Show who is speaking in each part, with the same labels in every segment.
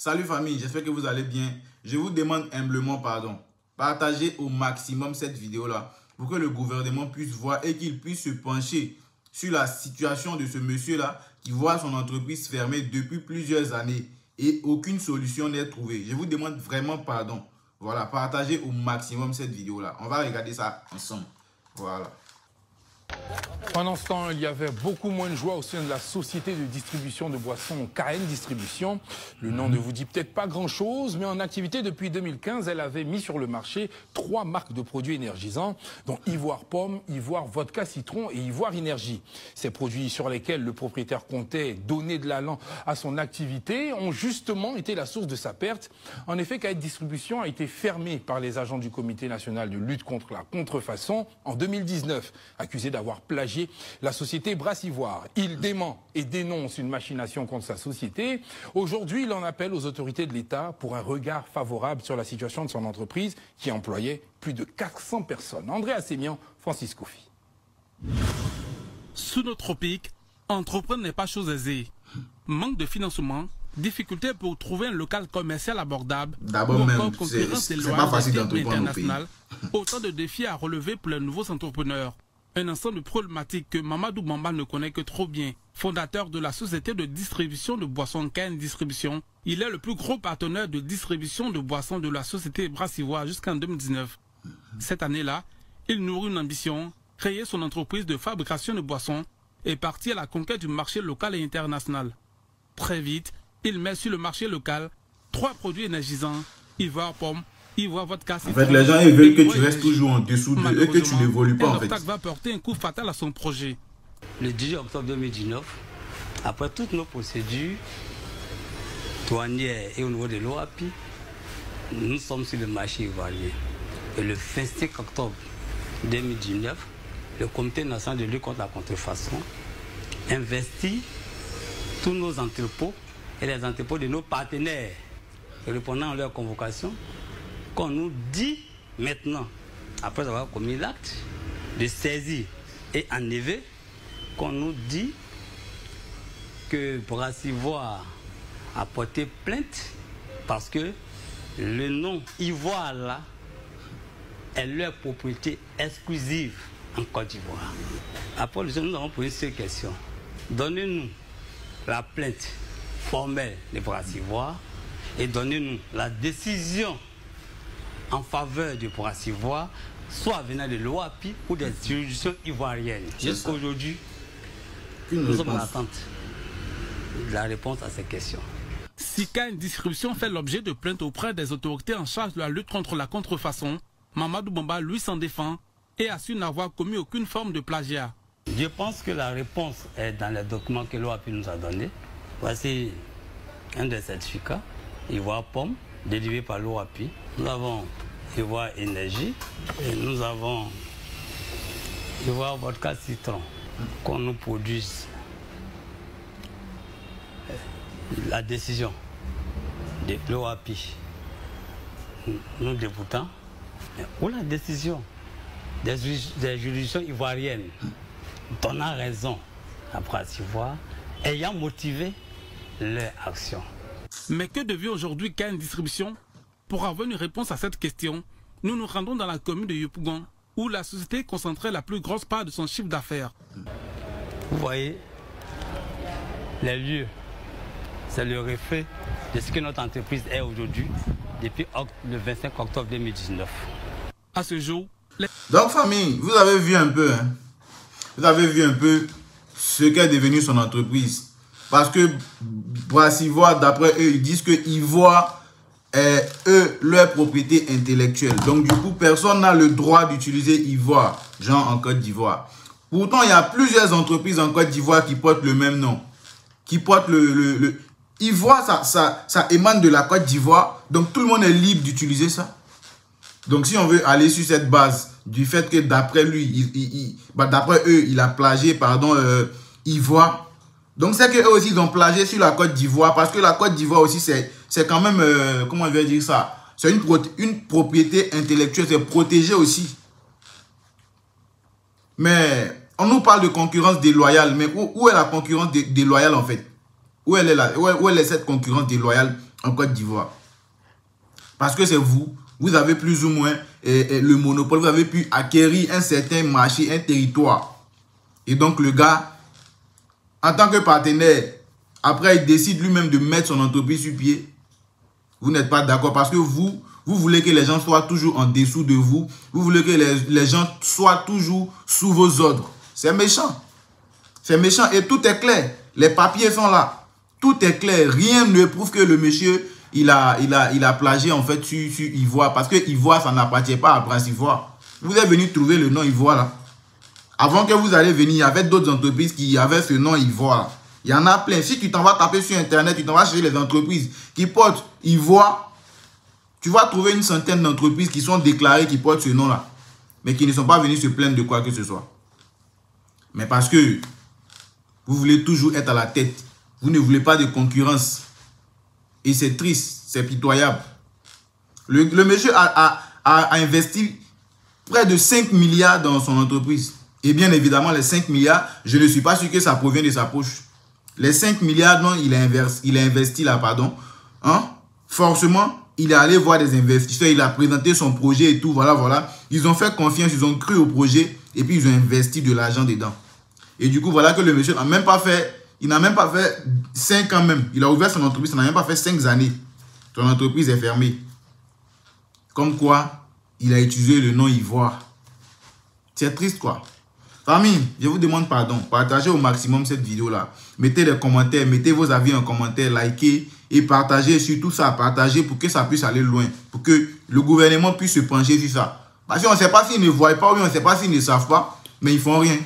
Speaker 1: Salut famille, j'espère que vous allez bien. Je vous demande humblement pardon. Partagez au maximum cette vidéo-là pour que le gouvernement puisse voir et qu'il puisse se pencher sur la situation de ce monsieur-là qui voit son entreprise fermée depuis plusieurs années et aucune solution n'est trouvée. Je vous demande vraiment pardon. Voilà, partagez au maximum cette vidéo-là. On va regarder ça ensemble. Voilà.
Speaker 2: Pendant ce temps, il y avait beaucoup moins de joie au sein de la société de distribution de boissons KN Distribution. Le nom ne vous dit peut-être pas grand-chose, mais en activité depuis 2015, elle avait mis sur le marché 3 marques de produits énergisants, dont Ivoire Pomme, Ivoire Vodka Citron et Ivoire Énergie. Ces produits sur lesquels le propriétaire comptait donner de l'allant à son activité ont justement été la source de sa perte. En effet, KN Distribution a été fermée par les agents du Comité national de lutte contre la contrefaçon en 2019, accusé d'avoir plagié la société Brassivoire. Il dément et dénonce une machination contre sa société. Aujourd'hui, il en appelle aux autorités de l'État pour un regard favorable sur la situation de son entreprise qui employait plus de 400 personnes. André Assémian, Francis Kofi.
Speaker 3: Sous nos tropiques, entreprendre n'est pas chose aisée. Manque de financement, difficulté pour trouver un local commercial abordable,
Speaker 1: D'abord même, c'est pas facile d'entreprendre au pays.
Speaker 3: Autant de défis à relever pour les nouveaux entrepreneurs. Un ensemble de problématiques que Mamadou Bamba ne connaît que trop bien. Fondateur de la société de distribution de boissons KN Distribution, il est le plus gros partenaire de distribution de boissons de la société Brassivoire jusqu'en 2019. Cette année-là, il nourrit une ambition, créer son entreprise de fabrication de boissons et partir à la conquête du marché local et international. Très vite, il met sur le marché local 3 produits énergisants, Ivoire Pomme, Ivoire Vodka Citron.
Speaker 1: En fait, les gens ils veulent que tu restes toujours en dessous d'eux et que tu n'évolues pas en fait.
Speaker 3: Va porter un coup fatal à son projet.
Speaker 4: Le 18 octobre 2019, après toutes nos procédures douanières et au niveau de l'OAPI, nous sommes sur le marché ivoirien. Et le 25 octobre 2019, le Comité national de lutte contre la contrefaçon investit tous nos entrepôts et les entrepôts de nos partenaires, répondant à leur convocation, qu'on nous dit maintenant, après avoir commis l'acte de saisie et enlever, qu'on nous dit que Brassivoire a porté plainte parce que le nom Ivoire là est leur propriété exclusive en Côte d'Ivoire. Après, nous avons posé ces questions. Donnez-nous la plainte formelle de Brassivoire et donnez-nous la décision en faveur de Brassivoire, soit venant de l'OAPI ou des juridictions ivoiriennes. Jusqu'à aujourd'hui, nous sommes en attente de la réponse à ces questions.
Speaker 3: Si KN Distribution fait l'objet de plaintes auprès des autorités en charge de la lutte contre la contrefaçon, Mamadou Bamba lui s'en défend et assure n'avoir commis aucune forme de plagiat.
Speaker 4: Je pense que la réponse est dans les documents que l'OAPI nous a donnés. Voici un des certificats, Ivoire Pomme, délivré par l'OAPI. Nous avons Ivoire Énergie et nous avons Ivoire Vodka Citron qu'on nous produise. La décision de l'OAPI, nous déboutons, ou la décision des juridictions ivoiriennes donnant raison à Brassivoire, ayant motivé leur action.
Speaker 3: Mais que devient aujourd'hui KN Distribution? Pour avoir une réponse à cette question, nous nous rendons dans la commune de Yopougon, où la société concentrait la plus grosse part de son chiffre d'affaires.
Speaker 4: Vous voyez, les lieux, c'est le reflet de ce que notre entreprise est aujourd'hui, depuis le 25 octobre 2019.
Speaker 3: À ce jour,
Speaker 1: Donc famille, vous avez vu un peu, hein? Vous avez vu un peu ce qu'est devenu son entreprise. Parce que Brassivoire, d'après eux, ils disent que Ivoire est leur propriété intellectuelle. Donc du coup, personne n'a le droit d'utiliser Ivoire, genre en Côte d'Ivoire. Pourtant, il y a plusieurs entreprises en Côte d'Ivoire qui portent le même nom. Qui portent le Ivoire, ça émane de la Côte d'Ivoire. Donc tout le monde est libre d'utiliser ça. Donc si on veut aller sur cette base du fait que d'après lui, d'après eux, il a plagié, pardon, Ivoire. Donc c'est qu'eux aussi ils ont plagié sur la Côte d'Ivoire parce que la Côte d'Ivoire aussi c'est quand même, comment je vais dire ça, c'est une propriété intellectuelle, c'est protégé aussi. Mais on nous parle de concurrence déloyale, mais où est la concurrence déloyale en fait? Où elle est cette concurrence déloyale en Côte d'Ivoire. Parce que c'est vous. Vous avez plus ou moins le monopole. Vous avez pu acquérir un certain marché, un territoire. Et donc le gars, en tant que partenaire, après il décide lui-même de mettre son entreprise sur pied. Vous n'êtes pas d'accord parce que vous voulez que les gens soient toujours en dessous de vous. Vous voulez que les gens soient toujours sous vos ordres. C'est méchant. C'est méchant et tout est clair. Les papiers sont là. Tout est clair. Rien ne prouve que le monsieur, il a plagié en fait sur Ivoire. Parce que Ivoire, ça n'appartient pas à Prince Ivoire. Vous êtes venu trouver le nom Ivoire là. Avant que vous allez venir, il y avait d'autres entreprises qui avaient ce nom Ivoire là. Il y en a plein. Si tu t'en vas taper sur Internet, tu t'en vas chercher les entreprises qui portent Ivoire, tu vas trouver une centaine d'entreprises qui sont déclarées, qui portent ce nom-là. Mais qui ne sont pas venus se plaindre de quoi que ce soit. Mais parce que vous voulez toujours être à la tête. Vous ne voulez pas de concurrence. Et c'est triste, c'est pitoyable. Le monsieur a investi près de 5 milliards dans son entreprise. Et bien évidemment, les 5 milliards, je ne suis pas sûr que ça provient de sa poche. Les 5 milliards dont il a investi là, pardon, hein, forcément, il est allé voir des investisseurs, il a présenté son projet et tout, voilà. Ils ont fait confiance, ils ont cru au projet et puis ils ont investi de l'argent dedans. Et du coup, voilà que le monsieur n'a même pas fait, il n'a même pas fait 5 ans même. Il a ouvert son entreprise, ça n'a même pas fait 5 années. Son entreprise est fermée. Comme quoi, il a utilisé le nom Ivoire. C'est triste quoi. Famille, je vous demande pardon. Partagez au maximum cette vidéo-là. Mettez des commentaires, mettez vos avis en commentaire, likez et partagez surtout ça. Partagez pour que ça puisse aller loin. Pour que le gouvernement puisse se pencher sur ça. Parce qu'on ne sait pas s'ils ne voient pas ou on ne sait pas s'ils ne savent pas, mais ils ne font rien.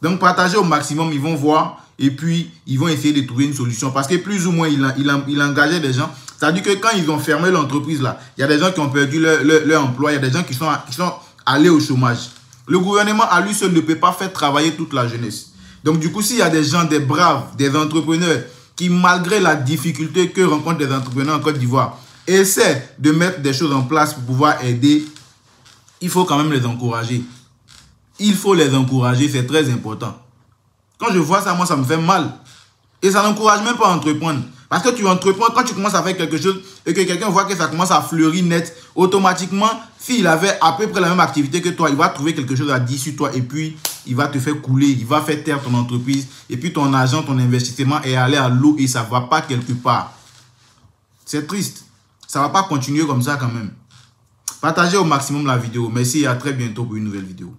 Speaker 1: Donc partagez au maximum, ils vont voir et puis ils vont essayer de trouver une solution. Parce que plus ou moins, il engageait des gens. C'est-à-dire que quand ils ont fermé l'entreprise là, il y a des gens qui ont perdu leur emploi, il y a des gens qui sont allés au chômage. Le gouvernement à lui seul ne peut pas faire travailler toute la jeunesse. Donc du coup, s'il y a des gens, des braves, des entrepreneurs qui malgré la difficulté que rencontrent les entrepreneurs en Côte d'Ivoire, essaient de mettre des choses en place pour pouvoir aider, il faut quand même les encourager. Il faut les encourager, c'est très important. Quand je vois ça, moi ça me fait mal. Et ça n'encourage même pas à entreprendre. Parce que tu entreprends, quand tu commences à faire quelque chose et que quelqu'un voit que ça commence à fleurir net, automatiquement, s'il avait à peu près la même activité que toi, il va trouver quelque chose à dire sur toi et puis il va te faire couler, il va faire taire ton entreprise et puis ton argent, ton investissement est allé à l'eau et ça ne va pas quelque part. C'est triste. Ça ne va pas continuer comme ça quand même. Partagez au maximum la vidéo. Merci et à très bientôt pour une nouvelle vidéo.